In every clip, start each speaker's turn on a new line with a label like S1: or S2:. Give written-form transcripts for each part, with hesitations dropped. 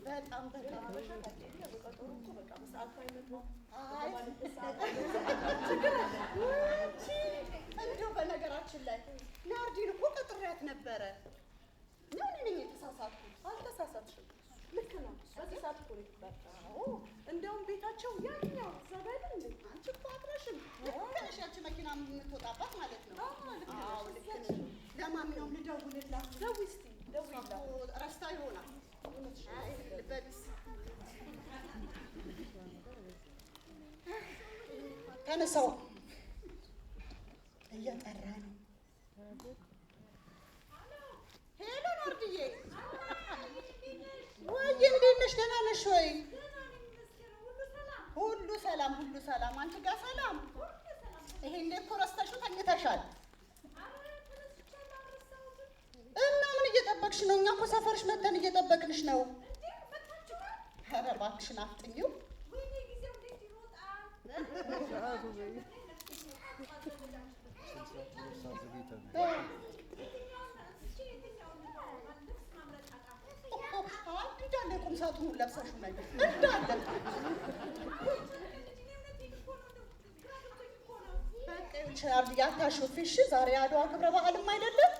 S1: በጣም እንደው በነገራችን ላይ ናርዲን እኮ ቀጥሬያት ነበረ። ነው ነኝ የተሳሳትኩት?
S2: አልተሳሳትሽም። ልክ ነው። በዚህ ሰዓት እኮ ነው የተባለው። እንደውም ቤታቸው ያኛው ዘበል እንዴ
S1: አንቺ እኮ አትረሽም። ልክ ነሽ። ያቺ መኪና የምትወጣባት ማለት ነው።
S2: አዎ ልክ ነሽ።
S1: ለማንኛውም ልደውልላት።
S2: ደውይ እስኪ ደውይላት።
S1: ረስታ ይሆናል። አይ ልበልስ። ተነሳው እየጠራ ነው። ሄሎ ናርድዬ፣ ወይ እንዴት ነሽ? ደህና ነሽ ወይ? ሁሉ ሰላም፣ ሁሉ ሰላም። አንቺ ጋር ሰላም? ይሄን እኮ ረስተሽው ተኝተሻል። እና ምን እየጠበቅሽ ነው? እኛ እኮ ሰፈርሽ መተን እየጠበቅንሽ ነው። ኧረ እባክሽን አፍጥኚው። እንዳለ ቁም ሳጥኑን ለብሰሽው ነገር እንዳለ ያታሾፊሽ። ዛሬ አድዋ ክብረ በዓልም አይደለም።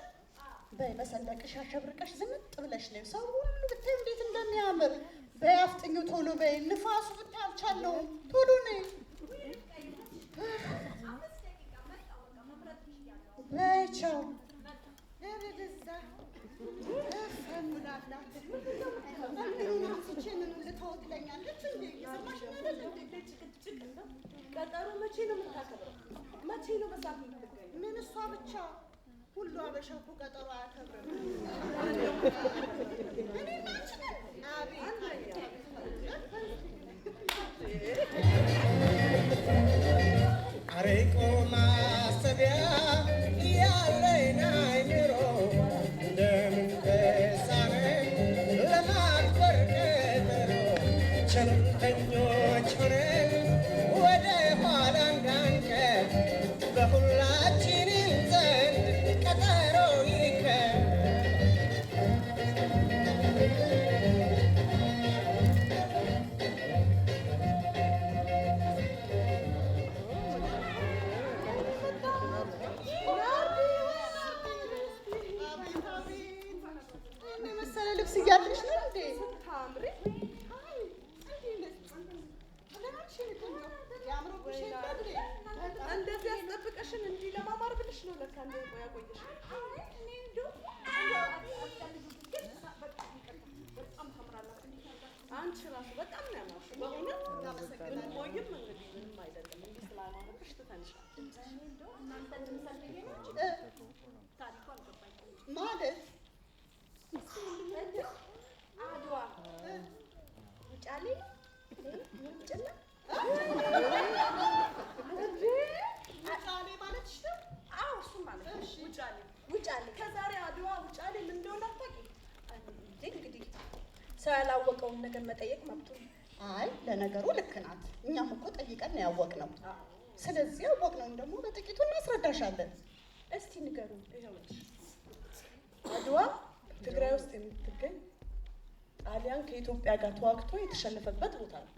S1: በይ በሰንደቅሽ አሸብርቀሽ ዝንጥ ብለሽ ነው። ሰው ሁሉ ብታይ እንዴት እንደሚያምር። በይ አፍጥኚው ቶሎ በይ። ንፋሱ ብታይ አልቻለውም። ቶሎ ነይ በይ። ቻው
S2: ቀጠሮ መቼ ነው የምታከብረው? መቼ ነው በሰዓት የምትገኘው?
S1: ምን እሷ ብቻ? ሁሉ አበሻ እኮ ቀጠሮ አያከብርም።
S3: አርቆ ማሰቢያ ያለኝ አይምሮ እንደምን ተሳነን ለማክበር ቀጠሮ ቸልተኞች ሆነን ወደ ኋላ እንዳንቀር በሁላችንም ዘንድ ቀጠሮ ይከበር።
S1: ልብስ እያለሽ ነው እንዴ?
S2: ስታምሪ እንደዚህ ያስጠብቀሽን እንዲህ ለማማር ብለሽ ነው ለካ እንደ ያቆየሽ። በጣም ታምራላችሁ። አንቺ ራሱ በጣም ነው ያማርሽው በእውነት። ብንቆይም እንግዲህ ምንም አይደለም። እንዲህ ስላማረብሽ ትተንሻል
S1: ማለት
S2: አድዋ ውጫሌ ውጭላ
S1: ውጫሌ ማለትሽ ነው?
S2: አዎ እሱ ማለት ነው። ውጫሌ ውጫሌ ከዛሬ አድዋ ውጫሌ ምን እንደሆነ አታውቂም እንዴ? እንግዲህ ሰው ያላወቀውን ነገር መጠየቅ መብቱ ነው።
S1: አይ ለነገሩ ልክ ናት። እኛም እኮ ጠይቀን ነው ያወቅነው። ስለዚህ ያወቅነውን ደግሞ በጥቂቱ እናስረዳሻለን።
S2: እስቲ ንገሩን። ይኸውልሽ አድዋ ትግራይ ውስጥ የምትገኝ ጣሊያን ከኢትዮጵያ ጋር ተዋግቶ የተሸነፈበት ቦታ ነው።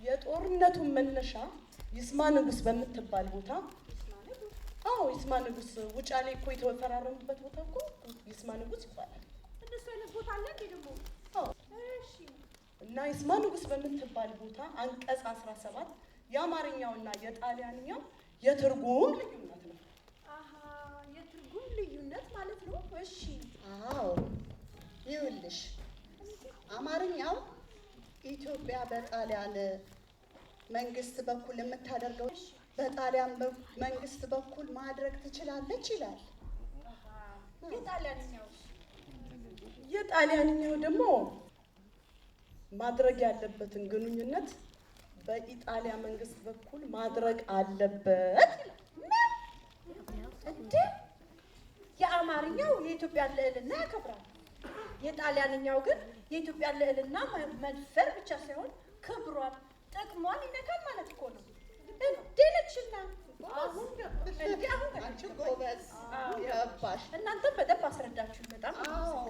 S2: የጦርነቱን መነሻ ይስማ ንጉስ በምትባል ቦታ። አዎ ይስማ ንጉስ ውጫሌ እኮ የተፈራረሙበት ቦታ እኮ ይስማ ንጉስ ይባላል።
S1: እንደሱ አይነት ቦታ አለ እንዴ ደግሞ?
S2: አዎ እሺ። እና ይስማ ንጉስ በምትባል ቦታ አንቀጽ 17 የአማርኛውና የጣሊያንኛው የትርጉም ልዩነት ነው።
S1: አሃ የትርጉም ልዩነት ማለት ነው። እሺ
S2: አዎ
S1: ይኸውልሽ አማርኛው ኢትዮጵያ በጣሊያን መንግስት በኩል የምታደርገው በጣሊያን መንግስት በኩል ማድረግ ትችላለች ይላል።
S2: የጣሊያንኛው ደግሞ ማድረግ ያለበትን ግንኙነት በኢጣሊያ መንግስት በኩል ማድረግ አለበት ይላል።
S4: እንዴ የአማርኛው የኢትዮጵያን ልዕልና ያከብራል። የጣሊያንኛው ግን የኢትዮጵያን ልዕልና መድፈር ብቻ ሳይሆን ክብሯን፣ ጥቅሟን ይነካል ማለት እኮ ነው። እንዴ ነችና
S2: አሁን
S1: አንቺ ጎበዝ ገባሽ።
S4: እናንተም በደንብ አስረዳችሁ። በጣም
S1: አዎ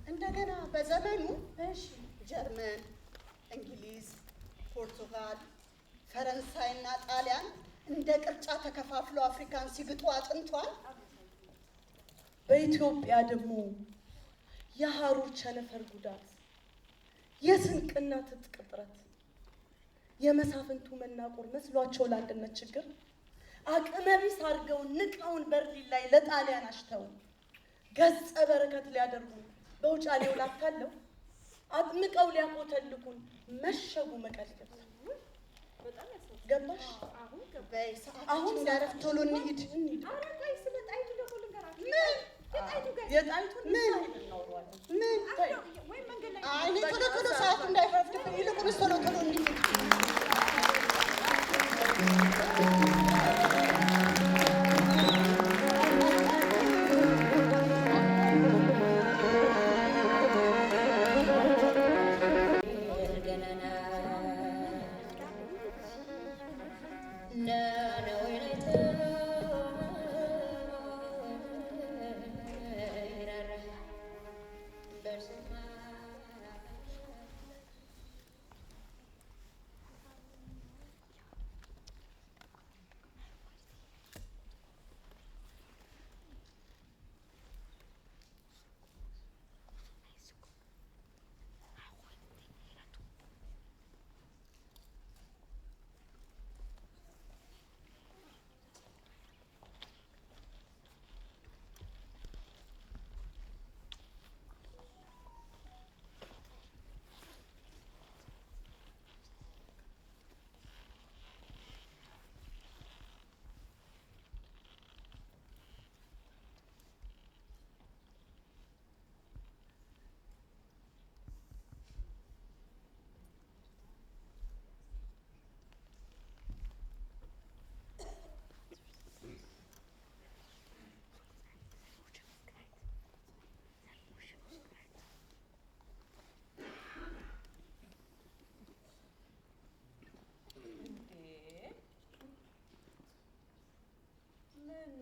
S1: እንደገና በዘመኑ
S4: እሺ
S1: ጀርመን፣ እንግሊዝ፣ ፖርቱጋል፣ ፈረንሳይና ጣሊያን እንደ ቅርጫ ተከፋፍለው አፍሪካን ሲግጡ አጥንቷል።
S2: በኢትዮጵያ ደግሞ የሐሩር ቸነፈር ጉዳት፣ የስንቅና ትጥቅ እጥረት፣ የመሳፍንቱ መናቆር መስሏቸው ለአንድነት ችግር አቅመ ቢስ አድርገው ንቀውን በርሊን ላይ ለጣሊያን አሽተው ገጸ በረከት ሊያደርጉ በውጫሌው ላታለው አጥምቀው ሊያቆተልኩን መሸጉ መቀሌ ገብተው። ገባሽ?
S1: በይ ሰዓታችን እንዳረፍ ቶሎ እንሂድ።
S4: ኧረ ቆይ ስለ ጣይቱ ደግሞ ልንገራችሁ።
S1: ምን
S4: የጣይቱ ጋር
S2: የጣይቱን
S1: ምን
S2: እናወራዋለን።
S1: ምን
S4: ወይም መንገድ ላይ
S1: አይ እኔ ቶሎ ቶሎ ሰዓቱ እንዳይረፍድብን ይልቁንስ ቶሎ ቶሎ እንሂድ።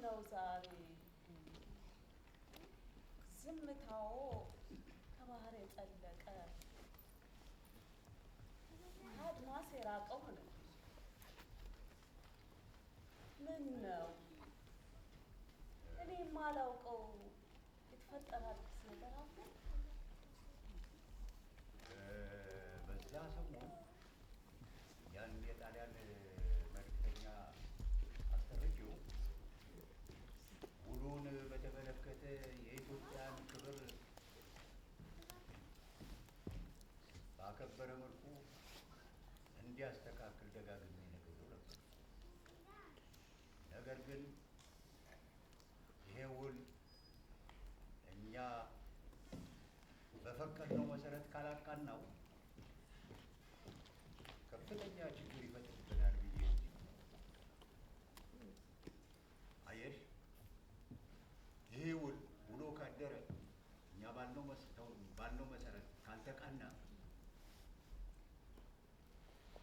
S2: ነው ዛሬ ዝምታው ከባህር የጠለቀ አድማስ የራቀው ነው። ምን ነው እኔ የማላውቀው የተፈጠረ አዲስ ነገር አለ?
S5: በዛ ሰሞን ያን የጣሊያን መልክተኛ አስጠርቼው ውሉን በተመለከተ የኢትዮጵያን ክብር ባከበረ መልኩ እንዲያስተካክል ደጋግሜ ነግሬው ነበር። ነገር ግን ይሄ ውል እኛ በፈቀድነው መሰረት ካላቃናው ከፍተኛ ችግር ይፈጥርብናል ብዬ አየሽ፣ ይሄ ውል ውሎ ካደረ እኛ ባልነው መሰረት ካልተቃና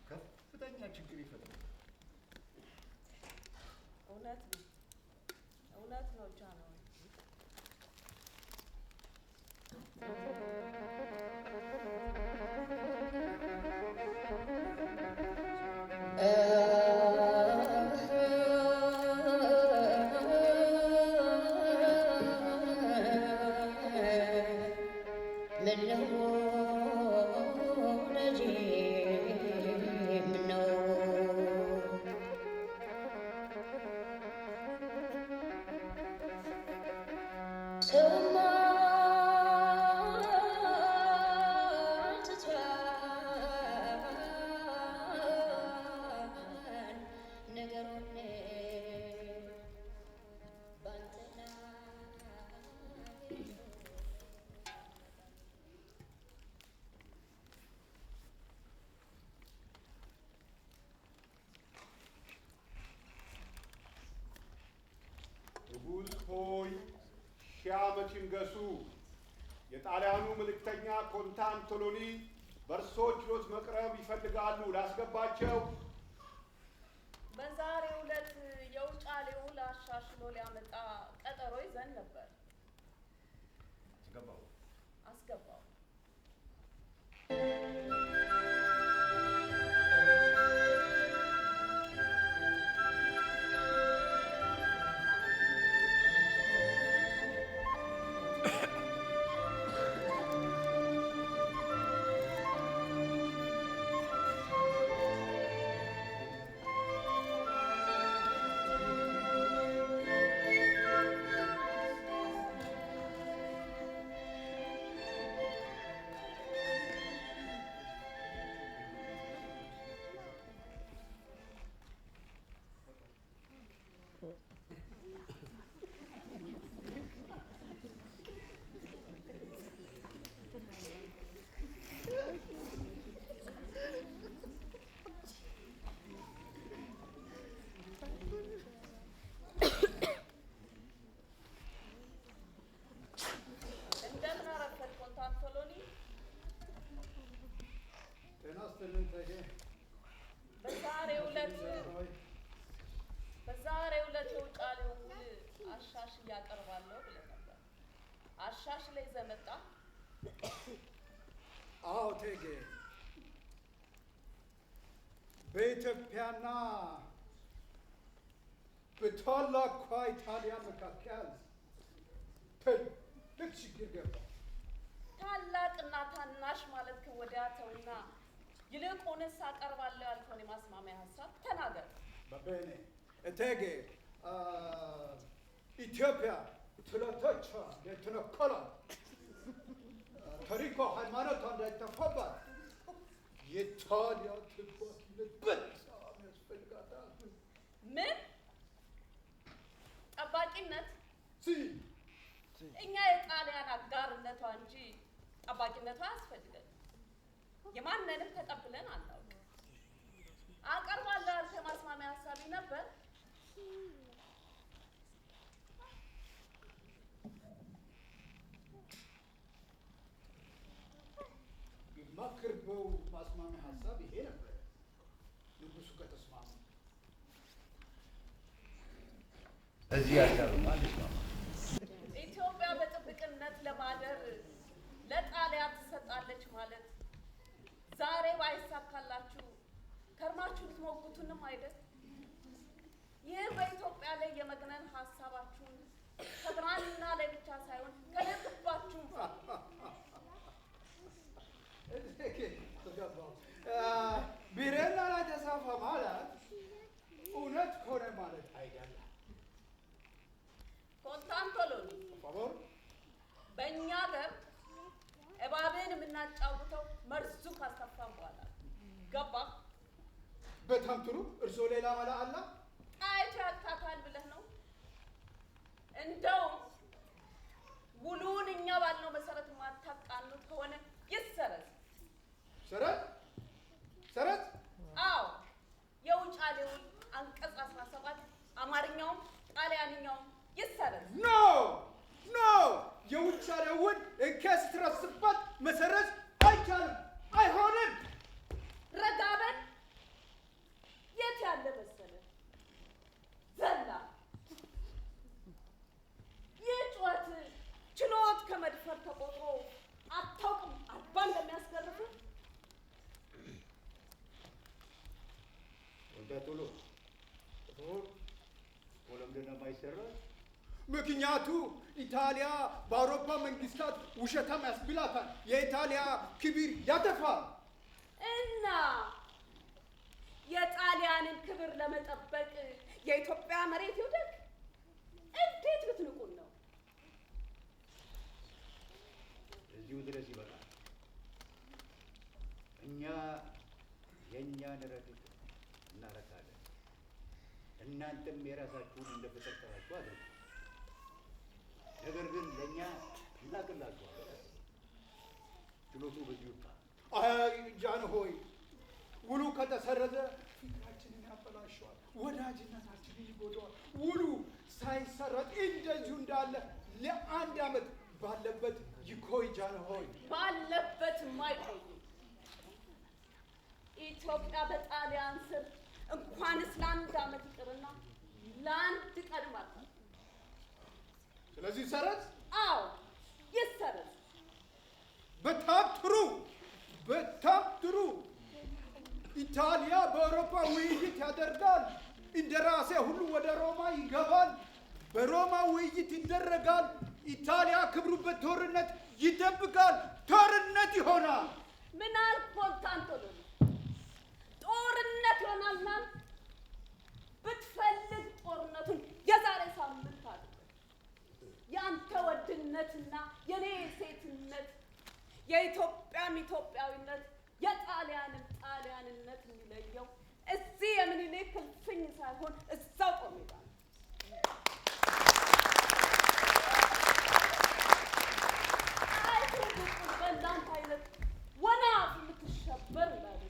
S5: ከፍተኛ ችግር ይፈጥራል።
S2: እውነት ነው ጃኖ።
S6: ንጉሥ ሆይ ሺህ ዓመት ይንገሱ። የጣሊያኑ መልእክተኛ ኮንታንቶሎኒ በእርሶ ችሎት መቅረብ ይፈልጋሉ። ላስገባቸው።
S2: በዛሬው ዕለት የውጫሌው ውል አሻሽሎ ሊያመጣ ቀጠሮ ይዘን ነበር።
S5: አስገባው።
S2: አስገባው።
S5: ይስጥልን ተገ
S7: በዛሬው ዕለት የውጫሌው ውል አሻሽዬ አቀርባለሁ ብለህ ነበር። አሻሽለህ ይዘህ መጣህ?
S5: አዎ እቴጌ፣ በኢትዮጵያና በታላቋ ኢጣሊያ መካከል ትልቅ ችግር ገባ።
S7: ታላቅና ታናሽ ማለት ከወዲያ ተውና ይልቁንስ አቀርባለሁ ያልከውን የማስማሚያ ሀሳብ ተናገር።
S5: በቤኔ እቴጌ፣ ኢትዮጵያ ጥላቶቿ እንዳይተነኮሏት፣ ታሪኳ ሃይማኖቷ እንዳይጠፋባት የኢጣሊያ ተግባኪነት በጣም ያስፈልጋታል።
S7: ምን ጠባቂነት? እኛ የጣሊያን አጋርነቷ እንጂ ጠባቂነቷ አያስፈልገን። የማንንም ተቀብለን አናውቅም። አቀርባለሁ ያልከው የማስማሚያ ሀሳቢ ነበር።
S5: የማቀርበው ማስማሚያ ሀሳብ ይሄ ነበር። ንጉሱ ከተስማሙ እዚህ ያለው ማለት ነው።
S7: ኢትዮጵያ በጥብቅነት ለማደር ለጣሊያን ትሰጣለች ማለት ዛሬ ባይሳካላችሁ ከርማችሁ ልትሞግቱንም አይደል? ይህ በኢትዮጵያ ላይ የመግነን ሀሳባችሁን ከብራና ላይ ብቻ ሳይሆን ከልባችሁም
S5: ቢሬና ላይ ተሳፋ ማለት እውነት ከሆነ ማለት አይደለም።
S7: ኮንታንቶሎኒ በእኛ ሀገር እባብን የምናጫውተው መርዙ ካስተፋን በኋላ ገባ።
S5: በጣም ጥሩ። እርስዎ ሌላ መላ አላ
S7: ጣይቱ ያታታል ብለህ ነው? እንደውም ውሉን እኛ ባልነው መሰረት የማታቃኑት ከሆነ ይሰረዝ።
S5: ሰረት ሰረት?
S7: አዎ፣ የውጫሌ ውል አንቀጽ 17 አማርኛውም ጣሊያንኛውም ይሰረዝ።
S5: ኖ ኖ፣ የውጫሌ ውል እንከስ ትረስበት መሰረዝ አይቻልም፣ አይሆንም።
S7: ረጋ በል። የት ያለ መሰለህ ዘላ ይህ ጩኸት ችሎት ከመድፈር ተቆጥሮ አታውቅም 40 እንደሚያስገርፍህ።
S5: ወንዳቶሎ ለምንድን ነው የማይሰራው? ምክንያቱ ኢጣሊያ በአውሮፓ መንግስታት ውሸታም ያስብላታል፣ የኢጣሊያ ክብር ያጠፋል።
S7: እና የጣሊያንን ክብር ለመጠበቅ የኢትዮጵያ መሬት ይውደቅ? እንዴት ብትንቁን ነው?
S5: እዚሁ ድረስ ይበቃል። እኛ የእኛን ረድት እናረካለን፣ እናንተም የራሳችሁን እንደፈጠራችሁ አድርጉ። ነገር ግን ለእኛ እናቅላችኋለን። ችሎቱ በዚሁ ይብቃ። አይ ጃንሆይ፣ ውሉ ከተሰረዘ ፊታችንን ያበላሸዋል፣ ወዳጅነታችንን ይጎዳዋል። ውሉ ሳይሰረዝ እንደዚሁ እንዳለ ለአንድ ዓመት ባለበት ይቆይ። ጃንሆይ፣
S7: ባለበት የማይቆይ ኢትዮጵያ በጣሊያን ስር እንኳንስ ለአንድ ዓመት ይቅርና ለአንድ ቀን ማለት ነው።
S5: ስለዚህ ሰረዝ?
S7: አዎ ይሰረዝ።
S5: በጣም ጥሩ፣ በጣም ጥሩ። ኢጣሊያ በአውሮፓ ውይይት ያደርጋል። እንደራሴ ሁሉ ወደ ሮማ ይገባል። በሮማ ውይይት ይደረጋል። ኢጣሊያ ክብሩ በጦርነት ይጠብቃል። ጦርነት ይሆናል።
S7: ምን አልክ ኮንታንቶሎኒ? ጦርነት ይሆናልና ብትፈልግ ጦርነቱን የዛሬ ሳምንት አድርገህ የአንተ ወድነትና የኔ ሴትነት የኢትዮጵያም ኢትዮጵያዊነት የጣሊያንን ጣሊያንነት የሚለየው እዚህ የምኒልክ እልፍኝ ሳይሆን እዛው ቆሜዳ ነው። ጣይቱ በእናንተ አይነት ወናፍ የምትሸበር እንዳለ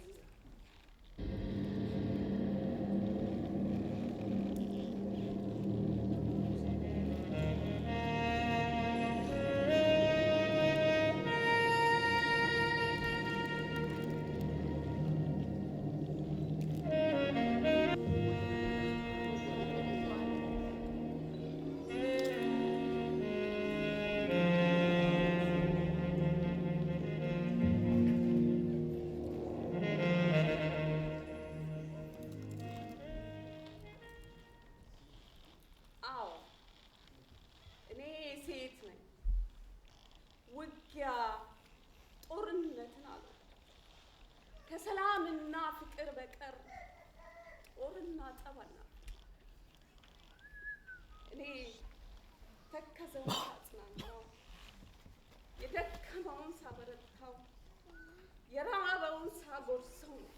S7: ከሰላምና ፍቅር በቀር ጦርና ጠብ አልናፈቅም። እኔ ተከዘውን ሳጽናናው፣ የደከመውን ሳበረታው፣ የራበውን ሳጎርሰው ነው።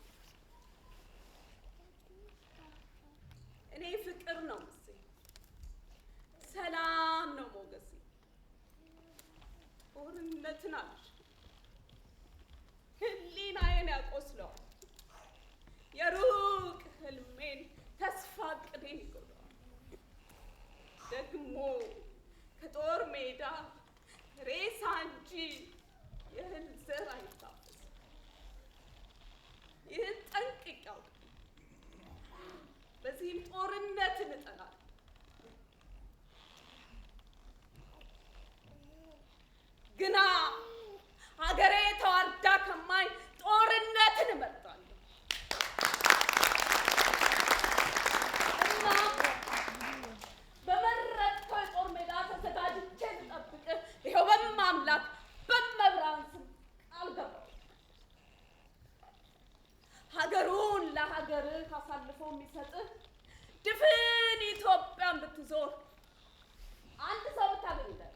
S7: እኔ ፍቅር ነው ምሴ፣ ሰላም ነው ሞገሴ። ጦርነትን አልሽ ህሊናዬን ያቆስለዋል፣ የሩቅ ህልሜን ተስፋ ቅዴን ይጎዳዋል። ደግሞ ከጦር ሜዳ ሬሳ እንጂ የእህል ዘር አይታፈስም። ይህን ጠንቅቄ አውቃለሁ። በዚህም ጦርነትን እጠላለሁ። ግና ሀገሬ ተዋርዳ ከማይ ጦርነትን እመርጣለሁ። እና በመረጥከው የጦር ሜዳ ተዘጋጅቼ ልጠብቅህ ይኸው በማምላክ በመብራን ስም ቃል ገባሁ። ሀገሩን ለሀገርህ አሳልፎ የሚሰጥህ ድፍን ኢትዮጵያን ብትዞር አንድ ሰው ብታገኝለት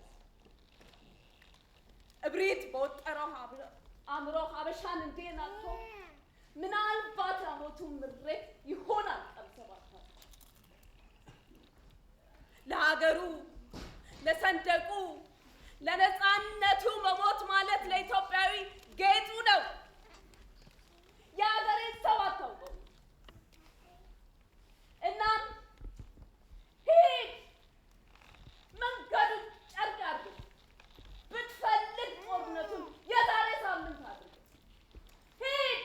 S7: እብሪት በወጠረው አእምሮ ሀበሻን እንዴናቶ ምናልባት ራሞቱን ምሬት ይሆናል ቀምሰባታ ለሀገሩ ለሰንደቁ ለነፃነቱ መሞት ማለት ለኢትዮጵያዊ ጌጡ ነው። የሀገሬን ሰው አታውቀው። እናም ሂድ፣ መንገዱን ጨርቅ አድርግ። ብትፈልግ ጦርነቱን የዛሬ ሳምንት አድርግ። ሂድ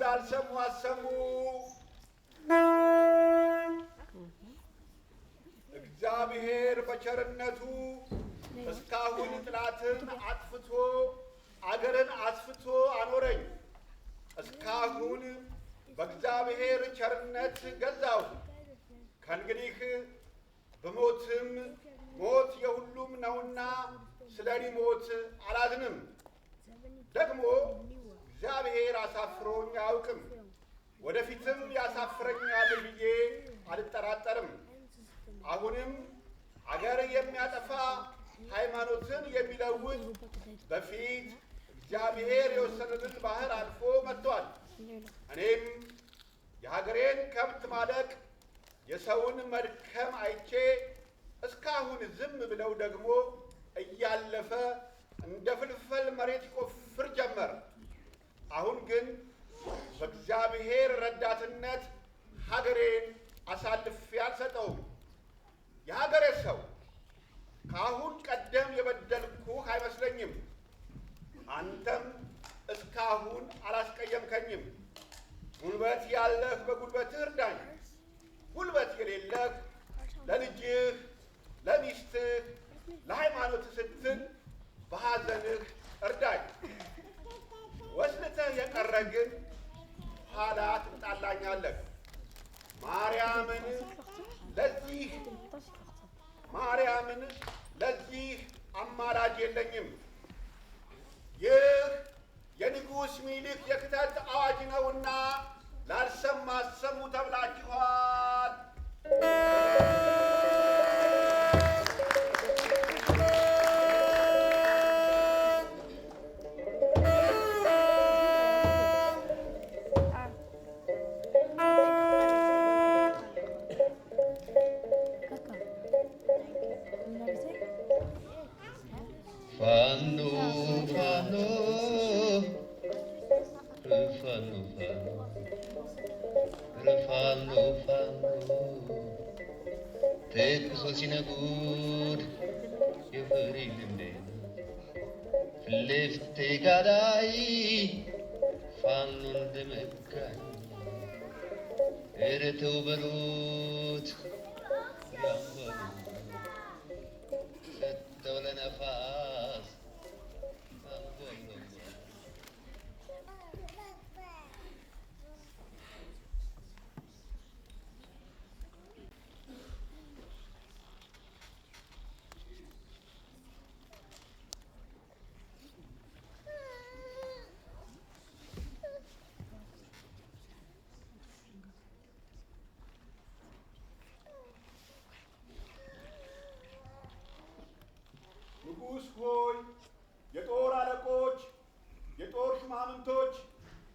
S6: ላልሰሙ አሰሙ። እግዚአብሔር በቸርነቱ እስካሁን ጥላትን አጥፍቶ አገርን አስፍቶ አኖረኝ። እስካሁን በእግዚአብሔር ቸርነት ገዛሁ። ከእንግዲህ ብሞትም ሞት የሁሉም ነውና ስለ እኔ ሞት አላዝንም። ደግሞ እግዚአብሔር አሳፍሮኝ አያውቅም፣ ወደፊትም ያሳፍረኛል ብዬ አልጠራጠርም። አሁንም አገር የሚያጠፋ ሃይማኖትን የሚለውጥ በፊት እግዚአብሔር የወሰነልን ባህር አልፎ መጥቷል። እኔም የሀገሬን ከብት ማለቅ የሰውን መድከም አይቼ እስካሁን ዝም ብለው ደግሞ እያለፈ እንደ ፍልፈል መሬት ይቆፍር ጀመር። አሁን ግን በእግዚአብሔር ረዳትነት ሀገሬን አሳልፌ አልሰጠውም። የሀገሬ ሰው ከአሁን ቀደም የበደልኩህ አይመስለኝም። አንተም እስካሁን አላስቀየምከኝም። ጉልበት ያለህ በጉልበትህ እርዳኝ፣ ጉልበት የሌለህ ለልጅህ፣ ለሚስትህ፣ ለሃይማኖትህ ስትል በሐዘንህ እርዳኝ። ወስልተህ የቀረ ግን ኋላ ትጣላኛለህ። ማርያምን ለዚህ አማላጅ የለኝም። ይህ የንጉሥ ሚኒሊክ የክተት አዋጅ ነውና ላልሰማ አሰሙ ተብላችኋል።
S8: Fano, fano, ፋኖ ፋኖ ተኩሶ ሲነጉድ የፍሪ ልምዴ ፍልፍቴ ጋዳይ ፋኖ እንደመጋኝ ኧረ ተው በሉት ያንበሉ ሰጠው ለነፋስ
S6: ንጉሥ ሆይ፣ የጦር አለቆች፣ የጦር ሹማምንቶች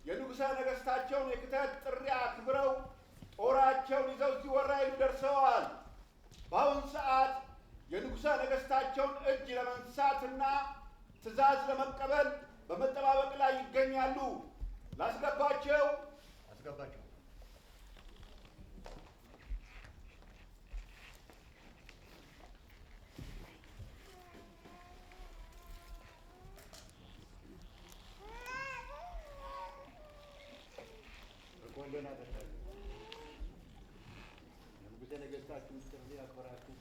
S6: የንጉሠ ነገሥታቸውን የክተት ጥሪ አክብረው ጦራቸውን ይዘው እዚህ ወራይሉ ደርሰዋል። በአሁን ሰዓት የንጉሠ ነገሥታቸውን እጅ ለመንሳትና ትእዛዝ ለመቀበል በመጠባበቅ ላይ ይገኛሉ። ላስገባቸው። አስገባቸው። ደህና ደርሳችሁ የንጉሠ ነገሥታችሁን ጥሪ አክብራችሁ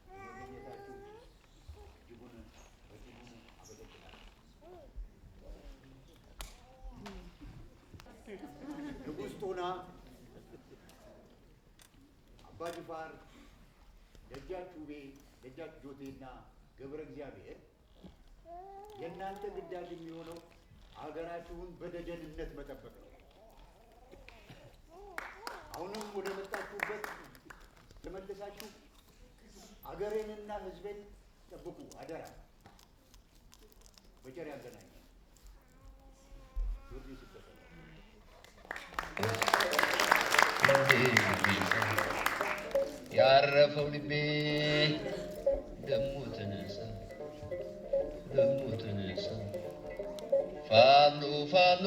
S6: በመገኘታችሁ እጅጉን አመሰግናለሁ። ንጉሥ ጦና፣ አባ ጅፋር፣ ደጃች ውቤ፣ ደጃች ጆቴና ገብረ እግዚአብሔር የእናንተ ግዳጅ የሚሆነው ሀገራችሁን በደጀንነት መጠበቅ ነው። አሁንም ወደ መጣችሁበት ተመልሳችሁ አገሬንና ሕዝቤን ጠብቁ፣ አደራ። በቸር ያገናኛል። ጊዮርጊስ ይከተላል።
S8: ያረፈው ልቤ ደሞ ተነሳ ፋኖ ፋኖ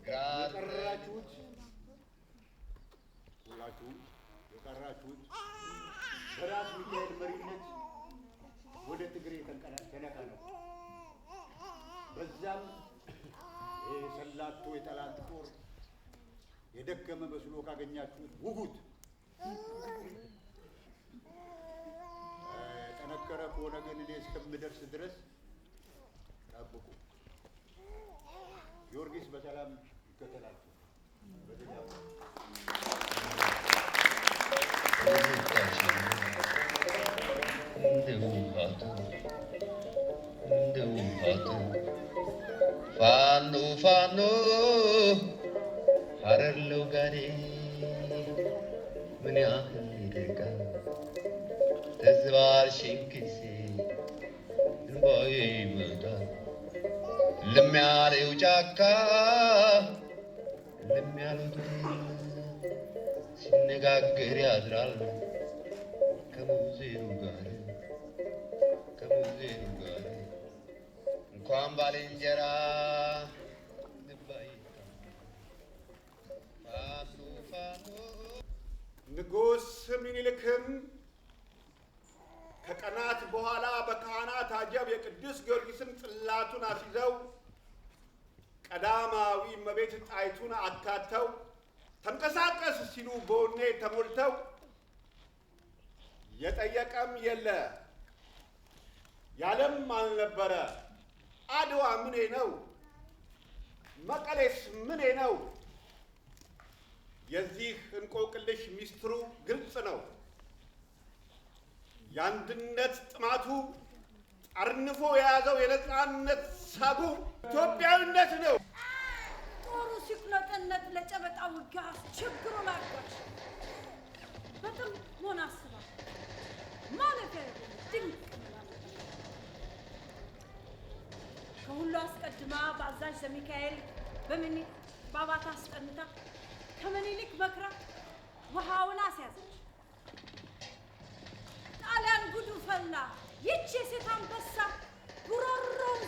S6: የቀራችሁት ሁላችሁም የቀራችሁት በራስ ሚካኤል መሪነት ወደ ትግሬ ተነቃነቁ። በዛም የሰላቶ የጠላት ጦር የደከመ መስሎ ካገኛችሁት ውጉት። የጠነከረ ከሆነ ግን እኔ እስከምደርስ ድረስ ጠብቁ። ጊዮርጊስ በሰላም ይከተላችሁ።
S8: እንደ ውሃቱ ፋኖ ፋኖ ሀረር ለውጋዴ ምን ያህል ይርቃል ተዝባርሽን ጊዜ እንባዬ ይመጣል ልም ያለው ጫካ ልም ያለው ሲነጋገር ያድራል ከሙዜሩ ጋር እንኳን ባልንጀራ
S6: ንጉሥ ምኒልክም ከቀናት በኋላ በካህናት አጀብ የቅዱስ ጊዮርጊስን ጽላቱን አስይዘው ቀዳማዊ እመቤት ጣይቱን አካተው ተንቀሳቀስ ሲሉ በወኔ ተሞልተው የጠየቀም የለ ያለም አልነበረ። አድዋ ምኔ ነው? መቀሌስ ምኔ ነው? የዚህ እንቆቅልሽ ሚስጥሩ ግልጽ ነው። የአንድነት ጥማቱ ጠርንፎ የያዘው የነፃነት ሳቡ ኢትዮጵያዊነት ነው።
S4: ጦሩ ሲቁነጠነት ለጨበጣ ውጊያ ችግሩን አጋሽ በጣም ሆነ አስባ ማለፊያ ድንቅ ከሁሉ አስቀድማ በአዛዥ ዘሚካኤል በምኒልክ ባባታ አስጠንታ ከምኒልክ መክራ ውሃውን አስያዘች። ጣሊያን ጉዱ ፈላ። ይቺ የሴት አንበሳ ጉሮሮውን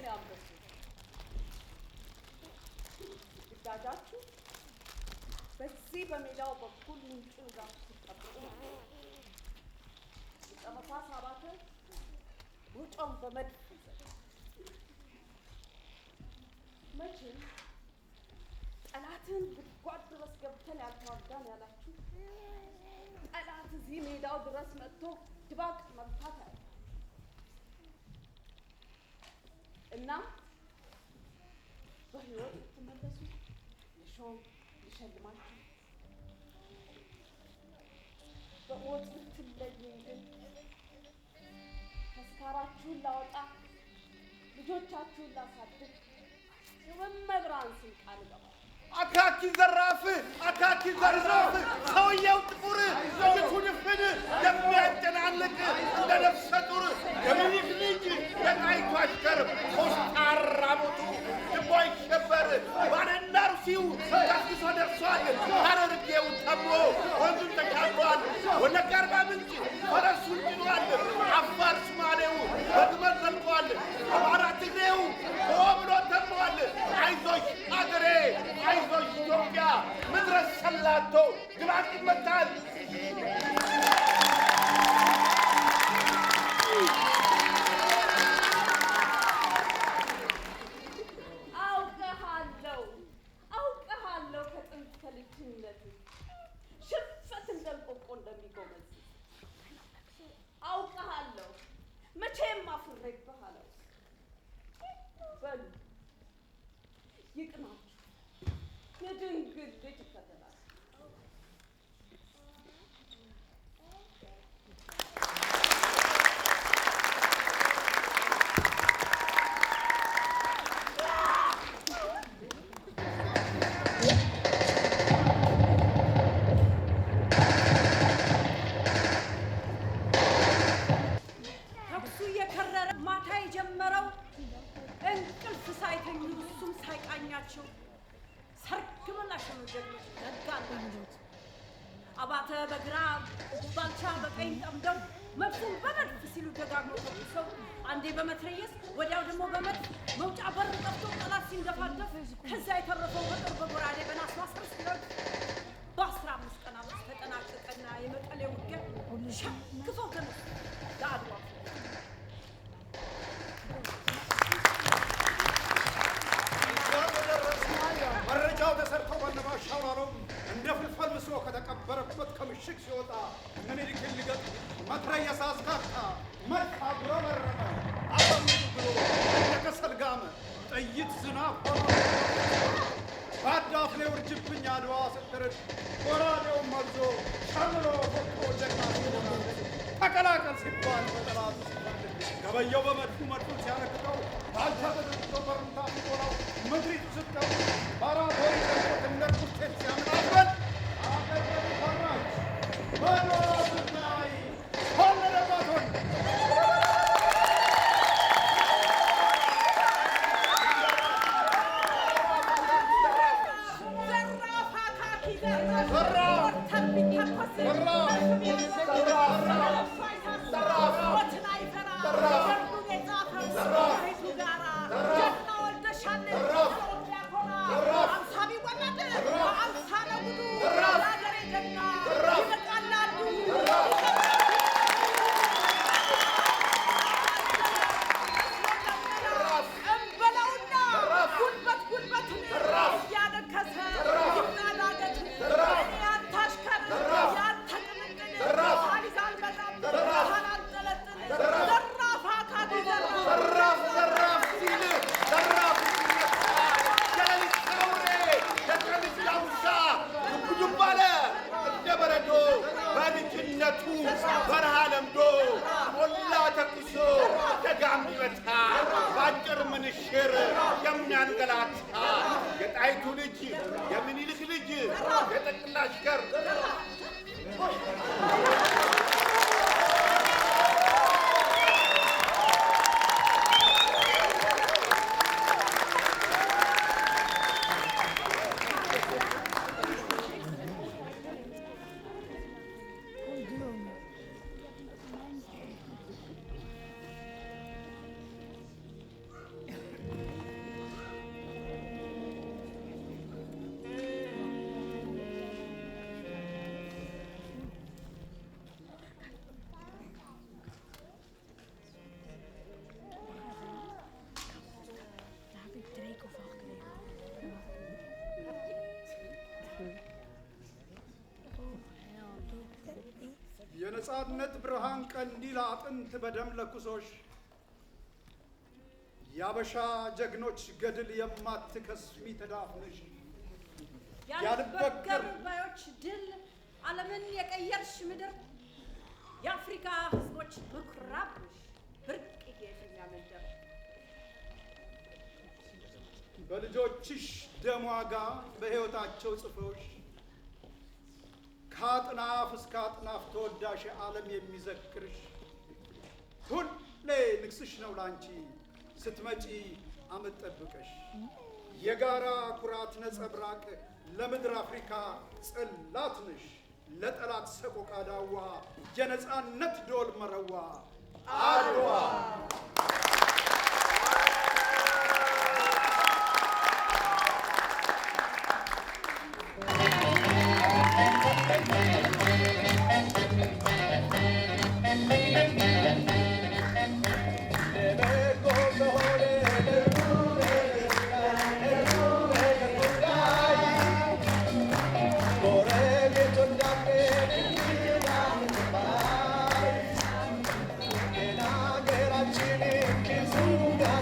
S7: የኔ አንበሶች ግዳጃችሁ በዚህ በሜዳው በኩል ምንጩን ጋር ሲጠብቁ ጠመፋስ አባተ ሩጫውን በመድፍ ይዘ መቼም ጠላትን ጉድጓድ ድረስ ገብተን ያልተዋጋን ያላችሁ ጠላት እዚህ ሜዳው ድረስ መጥቶ ድባቅ መምታት አለ እና በሕይወት ትመለሱ የሾም ይሸልማችሁ በሞት ብትለዩኝ ግን ተስካራችሁን ላወጣ ልጆቻችሁን ላሳድግ የመመብራን ስም ቃል እገባለሁ።
S6: አካኪ ዘራፍ አካኪ ዘራፍ ሰውየው ጥቁር ሰውየቱን ፍን የሚያጨናንቅ እንደ ነፍሰ ጡር የሚኒክ ልጅ የጣይቱ አሽከር ኮስታራ ሞቱ ልቦ አይሸበር ባልና ሩሲው ቀስቅሶ ደርሷል። ሐረርጌው ተሞ ወንዙን ተሻግሯል። ወለጋ አርባ ምንጭ ፈረሱን ጭኗል። አፋር ሱማሌው በግመል ዘልቋል። አማራ ትግሬው ሆ ብሎ ተሟል። አይዞሽ አገሬ አይዞሽ ኢትዮጵያ ምድረ ሰላቶ ግባት ይመታል።
S7: አውቀሃለሁ ከጥንት ከልጅነት ሽንፈት እንደልቆቆ እንደሚጎመዝ አውቀሃለሁ መቼም አፍሬብህ አለው። በሉ ይቅናችሁ የድንግል ልጅ ይከተላል።
S4: ተኩሱ እየከረረ ማታ የጀመረው እንቅልፍ ሳይተኙ እሱም ሳይቃኛቸው ሰርክ ምላሽ ነው ጀግኖች ነጋለት። አባተ በግራ ባልቻ በቀኝ ጠምደው መድፉን በመድፍ ሲሉ ደጋግመው ተኩሰው አንዴ በመትረየስ ወዲያው ደግሞ በመድፍ መውጫ በር ጠፍቶ ጠላት ሲንደፋደፍ ከዛ የተረፈው በጦር በጎራዴ በናስ ማስረስ ሲለው በ15 ቀናት ውስጥ ተጠናቀቀና የመቀሌ ውጊያ ሸክፈው ተነሱ ለአድዋ።
S5: መረጃው ተሰርተው በነባሻው ላሎም እንደ ፍልፈል ምስሎ ከተቀበረበት ከምሽግ ሲወጣ ምኒልክን ሊገጥ መትረየስ አስካካ መልክ አጉረመረመ አፈሙዝ ብሎ እንደ ከሰል ጋመ ጥይት ዝናብ ሆኖ በአዳፍ ላይ ውርጅብኝ አድዋ ስትርድ ጎራዴውን መርዞ ጨምሮ ፎቶ ጀግና ሲሆናል ተቀላቀል ሲባል በጠላቱ ሲፈልግ ገበየው በመድፉ መድፉን ሲያረክተው ባልቻ ተደርቶ በሩንታ ሲቆላው ምድሪቱ ስትቀው ባራቶሪ ደርሶት እንደ ቁርቴት ሲያምናበት አገር ፈራች በሎ ስናይ ሆነረባቶን በረሃ ለምዶ ሞላ ተኩሶ ደጋም ይመታ ባጭር ምንሽር የሚያንገላታ የጣይቱ ልጅ የሚኒልክ ልጅ የጠቅላ አሽከር የነፃነት ብርሃን ቀንዲል አጥንት በደም ለኩሶሽ ያበሻ ጀግኖች ገድል የማትከስሚ ተዳፍነሽ
S4: ያልበገር ባዮች ድል ዓለምን የቀየርሽ ምድር የአፍሪካ ሕዝቦች ምኩራብ ነሽ ብርቅዬ የፊኛ መንደር
S5: በልጆችሽ ደም ዋጋ በሕይወታቸው ጽፈውሽ ከአጥናፍ እስከ አጥናፍ ተወዳሽ ዓለም የሚዘክርሽ ሁሌ ንግስሽ ነው ላንቺ ስትመጪ ዓመት ጠብቀሽ የጋራ ኩራት ነጸብራቅ ለምድር አፍሪካ ጽላት ነሽ ለጠላት ሰቆቃ ዳዋ የነፃነት ዶል መረዋ አድዋ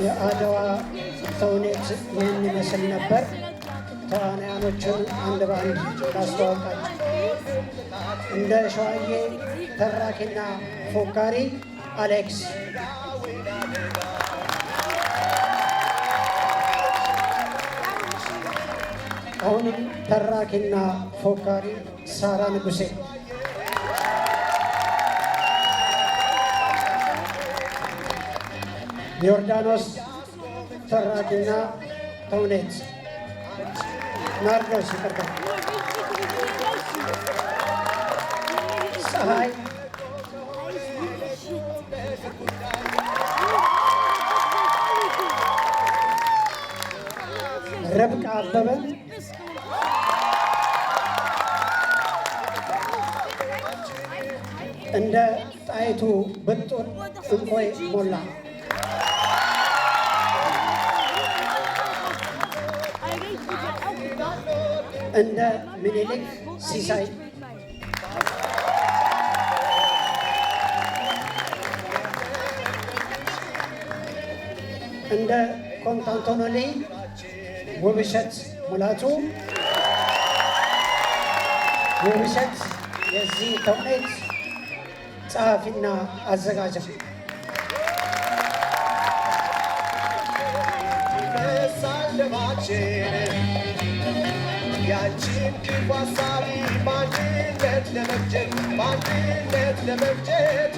S9: የአድዋ ተውኔት ይህን ይመስል ነበር። ተዋናያኖቹን አንድ በአንድ ላስተዋውቃችሁ። እንደ ሸዋዬ ተራኪና ፎካሪ አሌክስ፣ አሁንም ተራኪና ፎካሪ ሳራ ንጉሴ፣ ዮርዳኖስ ተራኪና ተውኔት ናርዶስ ይቀርባል። ፀሐይ ረብቃ አበበ፣ እንደ ጣይቱ ብጡል እንቆይ ሞላ፣ እንደ ምኒልክ ሲሳይ፣ እንደ ኮንስታንቲኖሊ ውብሸት ሙላቱ። ውብሸት የዚህ ተውኔት ጸሐፊና አዘጋጅ ነው።
S3: ያንቺን ክፉ ሀሳቢ በአንድነት ለመፍጀት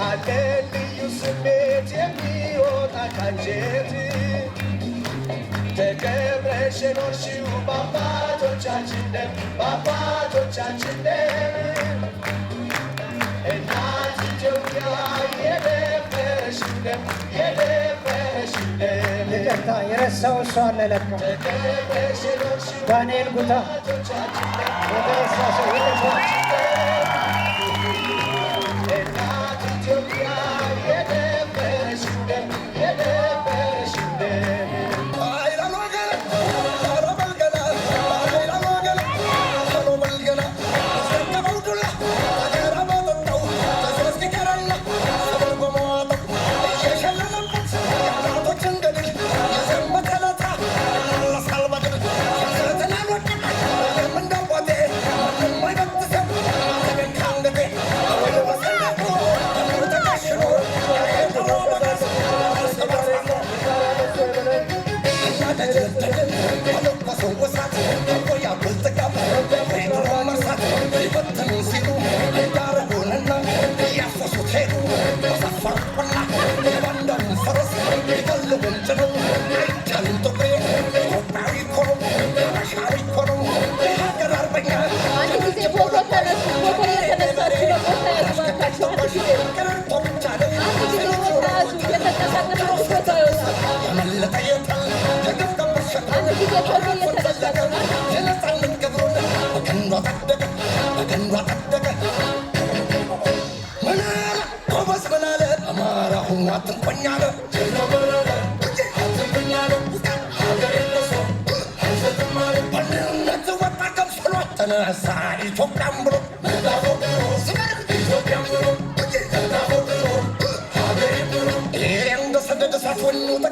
S3: አለ ልዩ ስሜት የሚወጣ ካንጀት ተከብረሽ የኖርሽው በአባቶቻችን ደም እናት ኢትዮጵያ የደፈረሽው ደም
S9: ይቅርታ የረሳው እሷ አለ ለካ ዳንኤል ጉታ የተረሳ ሰው ይቅርታ።
S3: እናት ኢትዮጵያ የደፈረሽው ደም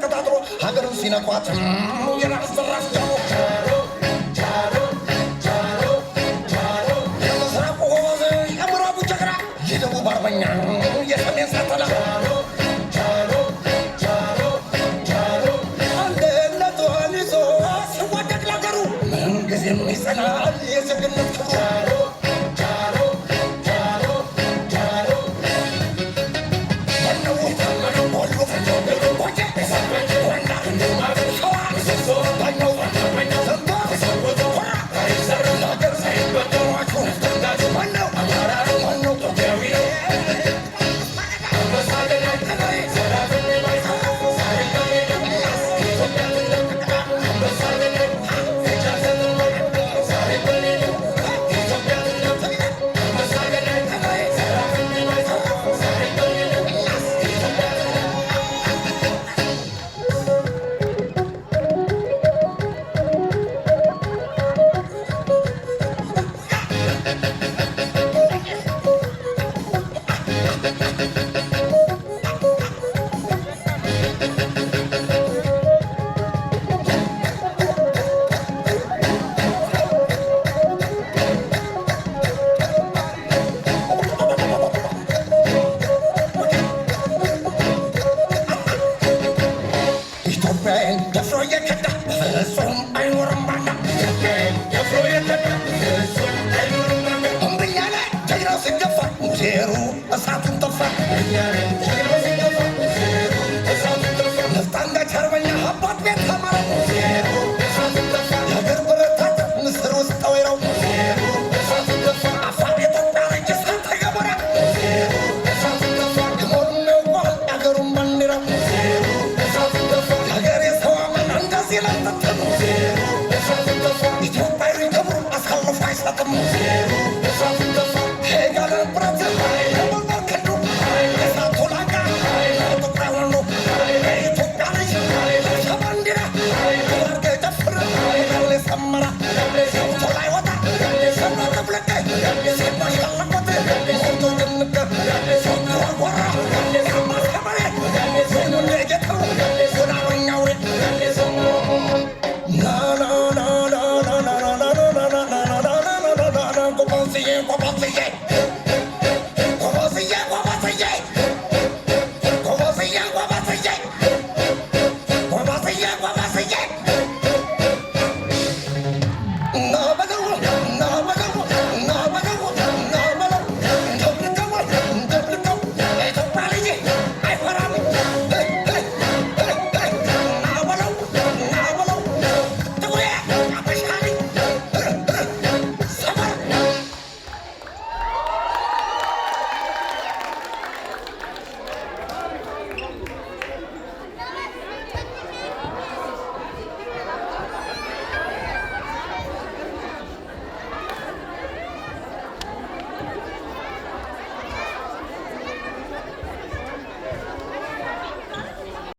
S10: ተቀጣጥሮ ሀገርን ሲነኳት የራስ ዘራፍ ጃሮ የምስራቁ ጎበዝ የምዕራቡ ጀግና የደቡብ አርበኛ የሰሜን ሳተላ አንድነቷን ይዞ ሲዋደቅ ለአገሩ ምንጊዜም ይጸናል የጀግንነት ክብሩ ኢትዮጵያን ደፍሮ የከዳ